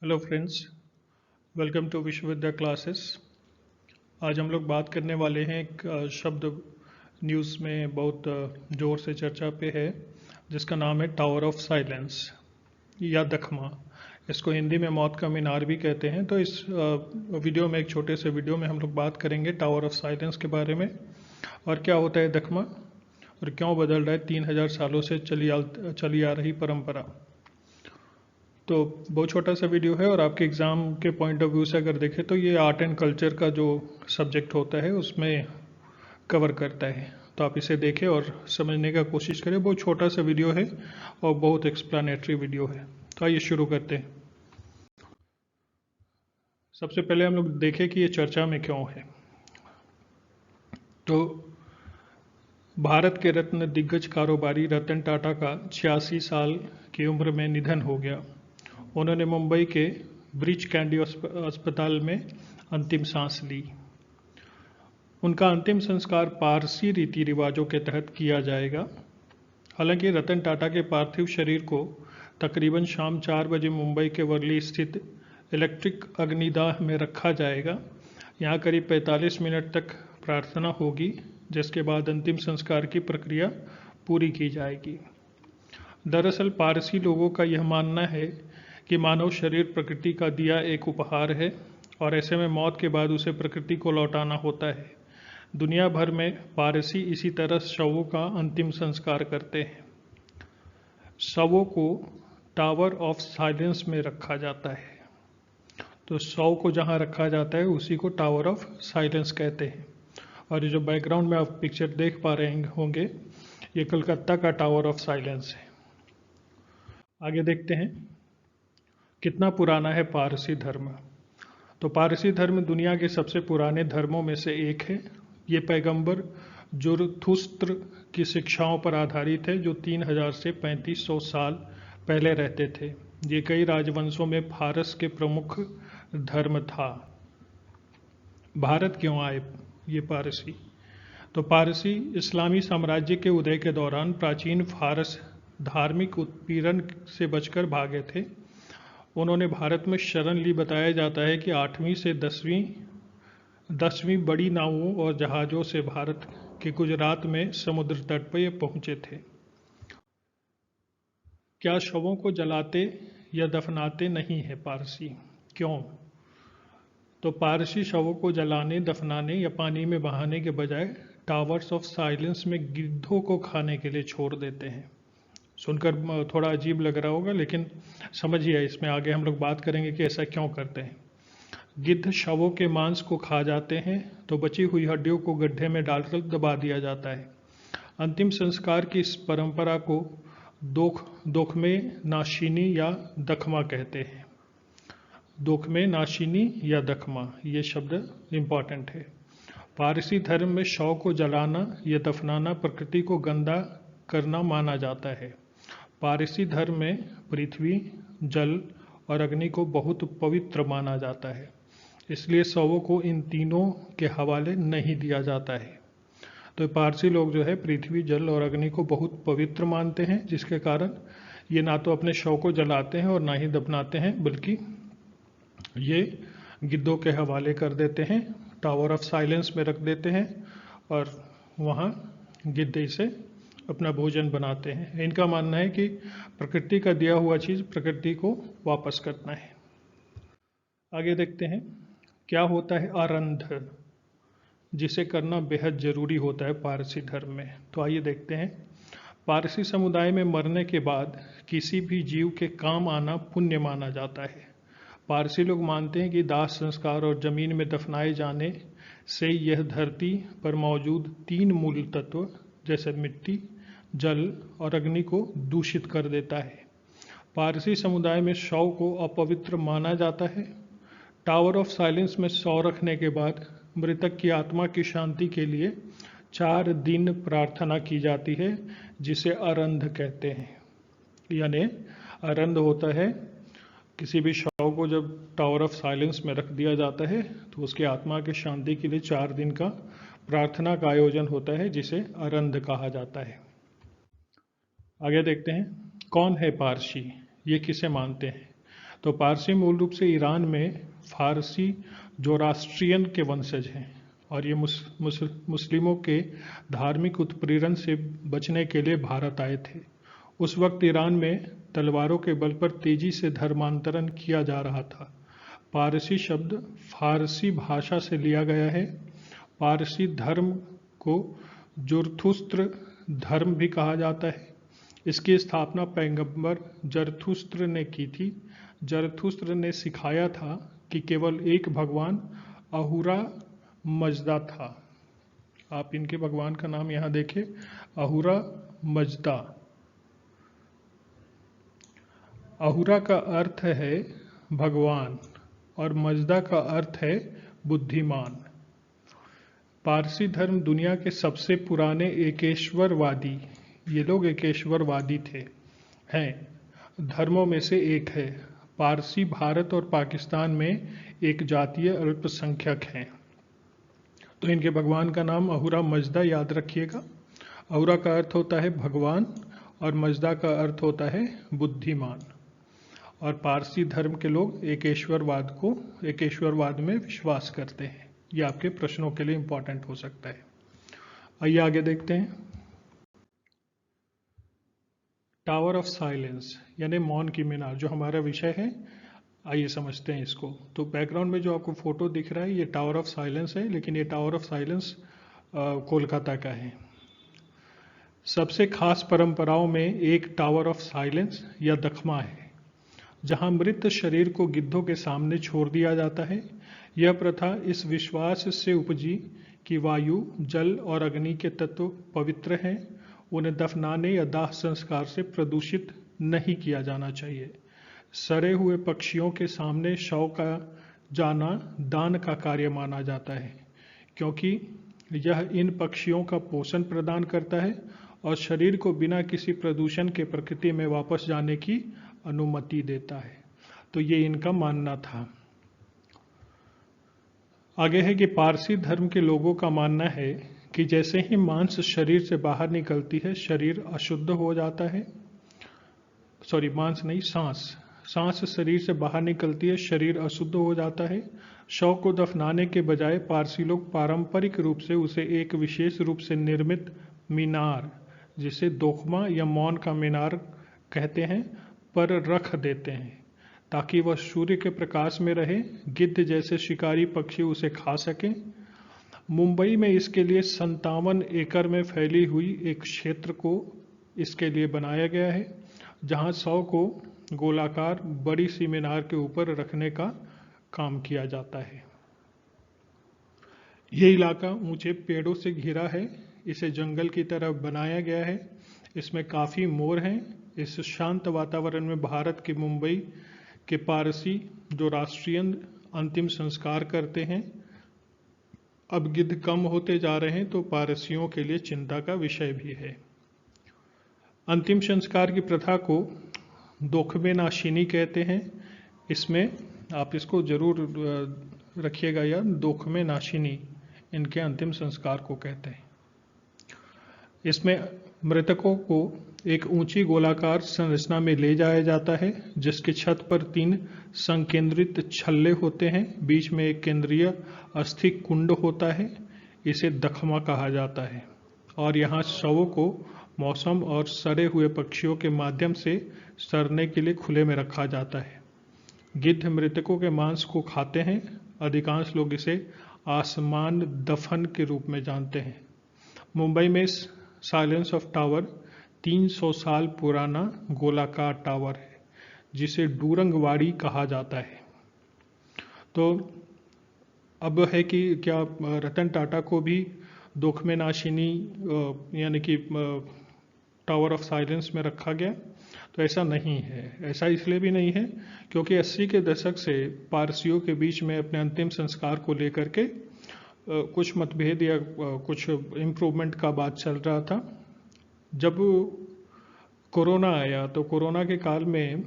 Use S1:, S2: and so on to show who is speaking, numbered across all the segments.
S1: Hello friends, welcome to Vishwavidya classes. आज हम लोग बात करने वाले हैं एक शब्द न्यूज़ में बहुत ज़ोर से चर्चा पे है, जिसका नाम है टावर ऑफ साइलेंस या दखमा। इसको हिंदी में मौत का मीनार भी कहते हैं। तो इस वीडियो में, एक छोटे से वीडियो में हम लोग बात करेंगे टावर ऑफ साइलेंस के बारे में, और क्या होता है दखमा, और क्यों बदल रहा है 3000 सालों से चली आ रही परंपरा। तो बहुत छोटा सा वीडियो है, और आपके एग्ज़ाम के पॉइंट ऑफ व्यू से अगर देखें तो ये आर्ट एंड कल्चर का जो सब्जेक्ट होता है उसमें कवर करता है। तो आप इसे देखें और समझने का कोशिश करें। बहुत छोटा सा वीडियो है और बहुत एक्सप्लेनेटरी वीडियो है। तो आइए शुरू करते हैं। सबसे पहले हम लोग देखें कि ये चर्चा में क्यों है। तो भारत के रत्न दिग्गज कारोबारी रतन टाटा का 86 साल की उम्र में निधन हो गया। उन्होंने मुंबई के ब्रीच कैंडी अस्पताल में अंतिम सांस ली। उनका अंतिम संस्कार पारसी रीति रिवाजों के तहत किया जाएगा। हालांकि रतन टाटा के पार्थिव शरीर को तकरीबन शाम 4 बजे मुंबई के वर्ली स्थित इलेक्ट्रिक अग्निदाह में रखा जाएगा। यहाँ करीब 45 मिनट तक प्रार्थना होगी, जिसके बाद अंतिम संस्कार की प्रक्रिया पूरी की जाएगी। दरअसल पारसी लोगों का यह मानना है कि मानव शरीर प्रकृति का दिया एक उपहार है, और ऐसे में मौत के बाद उसे प्रकृति को लौटाना होता है। दुनिया भर में पारसी इसी तरह शवों का अंतिम संस्कार करते हैं। शवों को टावर ऑफ साइलेंस में रखा जाता है। तो शव को जहाँ रखा जाता है उसी को टावर ऑफ साइलेंस कहते हैं। और ये जो बैकग्राउंड में आप पिक्चर देख पा रहे होंगे, ये कलकत्ता का टावर ऑफ साइलेंस है। आगे देखते हैं कितना पुराना है पारसी धर्म। तो पारसी धर्म दुनिया के सबसे पुराने धर्मों में से एक है। ये पैगंबर जुरथुस्त्र की शिक्षाओं पर आधारित है, जो 3000 से 3500 साल पहले रहते थे। ये कई राजवंशों में फारस के प्रमुख धर्म था। भारत क्यों आए ये पारसी? तो पारसी इस्लामी साम्राज्य के उदय के दौरान प्राचीन फारस धार्मिक उत्पीड़न से बचकर भागे थे। उन्होंने भारत में शरण ली। बताया जाता है कि 8वीं से 10वीं बड़ी नावों और जहाज़ों से भारत के गुजरात में समुद्र तट पर ये पहुँचे थे। क्या शवों को जलाते या दफनाते नहीं है पारसी? क्यों? तो पारसी शवों को जलाने, दफनाने या पानी में बहाने के बजाय टावर्स ऑफ साइलेंस में गिद्धों को खाने के लिए छोड़ देते हैं। सुनकर थोड़ा अजीब लग रहा होगा, लेकिन समझिए, इसमें आगे हम लोग बात करेंगे कि ऐसा क्यों करते हैं। गिद्ध शवों के मांस को खा जाते हैं, तो बची हुई हड्डियों को गड्ढे में डालकर दबा दिया जाता है। अंतिम संस्कार की इस परंपरा को दोखमे नाशिनी या दखमा कहते हैं। दोखमे नाशिनी या दखमा, ये शब्द इम्पॉर्टेंट है। पारसी धर्म में शव को जलाना या दफनाना प्रकृति को गंदा करना माना जाता है। पारसी धर्म में पृथ्वी, जल और अग्नि को बहुत पवित्र माना जाता है, इसलिए शवों को इन तीनों के हवाले नहीं दिया जाता है। तो पारसी लोग जो है पृथ्वी, जल और अग्नि को बहुत पवित्र मानते हैं, जिसके कारण ये ना तो अपने शव को जलाते हैं और ना ही दफनाते हैं, बल्कि ये गिद्धों के हवाले कर देते हैं, टावर ऑफ साइलेंस में रख देते हैं, और वहाँ गिद्ध इसे अपना भोजन बनाते हैं। इनका मानना है कि प्रकृति का दिया हुआ चीज़ प्रकृति को वापस करना है। आगे देखते हैं क्या होता है आरंध, जिसे करना बेहद जरूरी होता है पारसी धर्म में। तो आइए देखते हैं। पारसी समुदाय में मरने के बाद किसी भी जीव के काम आना पुण्य माना जाता है। पारसी लोग मानते हैं कि दाह संस्कार और जमीन में दफनाए जाने से यह धरती पर मौजूद 3 मूल तत्व जैसे मिट्टी, जल और अग्नि को दूषित कर देता है। पारसी समुदाय में शव को अपवित्र माना जाता है। टावर ऑफ साइलेंस में शव रखने के बाद मृतक की आत्मा की शांति के लिए 4 दिन प्रार्थना की जाती है, जिसे अरंध कहते हैं। यानी अरंध होता है, किसी भी शव को जब टावर ऑफ साइलेंस में रख दिया जाता है तो उसकी आत्मा की शांति के लिए 4 दिन का प्रार्थना का आयोजन होता है, जिसे अरंध कहा जाता है। आगे देखते हैं कौन है पारसी, ये किसे मानते हैं। तो पारसी मूल रूप से ईरान में फारसी जोरास्ट्रियन के वंशज हैं और ये मुस्लिमों के धार्मिक उत्पीड़न से बचने के लिए भारत आए थे। उस वक्त ईरान में तलवारों के बल पर तेजी से धर्मांतरण किया जा रहा था। पारसी शब्द फारसी भाषा से लिया गया है। पारसी धर्म को जुरथुस्त्र धर्म भी कहा जाता है। इसकी स्थापना पैगंबर जरथुस्त्र ने की थी। जरथुस्त्र ने सिखाया था कि केवल एक भगवान अहुरा मजदा था। आप इनके भगवान का नाम यहाँ देखें, अहुरा मजदा। अहुरा का अर्थ है भगवान और मजदा का अर्थ है बुद्धिमान। पारसी धर्म दुनिया के सबसे पुराने एकेश्वरवादी, ये लोग एकेश्वरवादी हैं धर्मों में से एक है। पारसी भारत और पाकिस्तान में एक जातीय अल्पसंख्यक हैं। तो इनके भगवान का नाम अहुरा मजदा याद रखिएगा। अहुरा का अर्थ होता है भगवान और मजदा का अर्थ होता है बुद्धिमान। और पारसी धर्म के लोग एकेश्वरवाद में विश्वास करते हैं। ये आपके प्रश्नों के लिए इंपॉर्टेंट हो सकता है। आइए आगे देखते हैं। टावर ऑफ साइलेंस यानी मौन की मीनार जो हमारा विषय है, आइए समझते हैं इसको। तो बैकग्राउंड में जो आपको फोटो दिख रहा है ये टावर ऑफ साइलेंस है, लेकिन ये टावर ऑफ साइलेंस कोलकाता का है। सबसे खास परंपराओं में एक टावर ऑफ साइलेंस या दखमा है, जहां मृत शरीर को गिद्धों के सामने छोड़ दिया जाता है। यह प्रथा इस विश्वास से उपजी कि वायु, जल और अग्नि के तत्व पवित्र हैं, उन्हें दफनाने या दाह संस्कार से प्रदूषित नहीं किया जाना चाहिए। सड़े हुए पक्षियों के सामने शव का जाना दान का कार्य माना जाता है, क्योंकि यह इन पक्षियों का पोषण प्रदान करता है और शरीर को बिना किसी प्रदूषण के प्रकृति में वापस जाने की अनुमति देता है। तो ये इनका मानना था। आगे है कि पारसी धर्म के लोगों का मानना है कि जैसे ही मांस शरीर से बाहर निकलती है, शरीर अशुद्ध हो जाता है। मांस नहीं, सांस शरीर से बाहर निकलती है, शरीर अशुद्ध हो जाता है। शव को दफनाने के बजाय पारसी लोग पारंपरिक रूप से उसे एक विशेष रूप से निर्मित मीनार, जिसे दोखमा या मौन का मीनार कहते हैं, पर रख देते हैं ताकि वह सूर्य के प्रकाश में रहे, गिद्ध जैसे शिकारी पक्षी उसे खा सकें। मुंबई में इसके लिए 57 एकड़ में फैली हुई एक क्षेत्र को इसके लिए बनाया गया है, जहां शव को गोलाकार बड़ी सी मीनार के ऊपर रखने का काम किया जाता है। ये इलाका ऊंचे पेड़ों से घिरा है, इसे जंगल की तरह बनाया गया है। इसमें काफ़ी मोर हैं। इस शांत वातावरण में भारत के मुंबई के पारसी जोरास्ट्रियन अंतिम संस्कार करते हैं। अब गिद्ध कम होते जा रहे हैं, तो पारसियों के लिए चिंता का विषय भी है। अंतिम संस्कार की प्रथा को दोखमे नाशिनी कहते हैं। इसमें आप इसको जरूर रखिएगा याद, दोखमे नाशिनी इनके अंतिम संस्कार को कहते हैं। इसमें मृतकों को एक ऊंची गोलाकार संरचना में ले जाया जाता है, जिसकी छत पर 3 संकेंद्रित छल्ले होते हैं। बीच में एक केंद्रीय अस्थि कुंड होता है, इसे दखमा कहा जाता है। और यहाँ शवों को मौसम और सड़े हुए पक्षियों के माध्यम से सड़ने के लिए खुले में रखा जाता है। गिद्ध मृतकों के मांस को खाते हैं। अधिकांश लोग इसे आसमान दफन के रूप में जानते हैं। मुंबई में साइलेंस ऑफ टावर 300 साल पुराना गोलाकार टावर है, जिसे डूरंगवाड़ी कहा जाता है। तो अब है कि क्या रतन टाटा को भी दोखमे नाशिनी यानी कि टावर ऑफ साइलेंस में रखा गया? तो ऐसा नहीं है। ऐसा इसलिए भी नहीं है क्योंकि 80 के दशक से पारसियों के बीच में अपने अंतिम संस्कार को लेकर के कुछ मतभेद या कुछ इम्प्रूवमेंट का बात चल रहा था। जब कोरोना आया तो कोरोना के काल में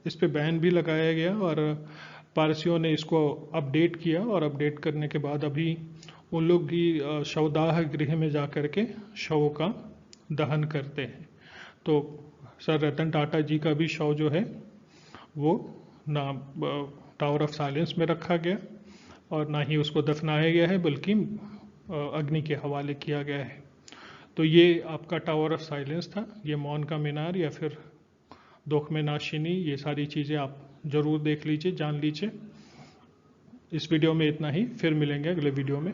S1: इस पे बैन भी लगाया गया और पारसियों ने इसको अपडेट किया, और अपडेट करने के बाद अभी उन लोग भी शवदाह गृह में जा कर के शवों का दहन करते हैं। तो सर रतन टाटा जी का भी शव जो है वो ना टावर ऑफ साइलेंस में रखा गया और ना ही उसको दफनाया गया है, बल्कि अग्नि के हवाले किया गया है। तो ये आपका टावर ऑफ साइलेंस था, ये मौन का मीनार या फिर दुख में नाशिनी, ये सारी चीज़ें आप ज़रूर देख लीजिए, जान लीजिए। इस वीडियो में इतना ही, फिर मिलेंगे अगले वीडियो में।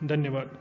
S1: धन्यवाद।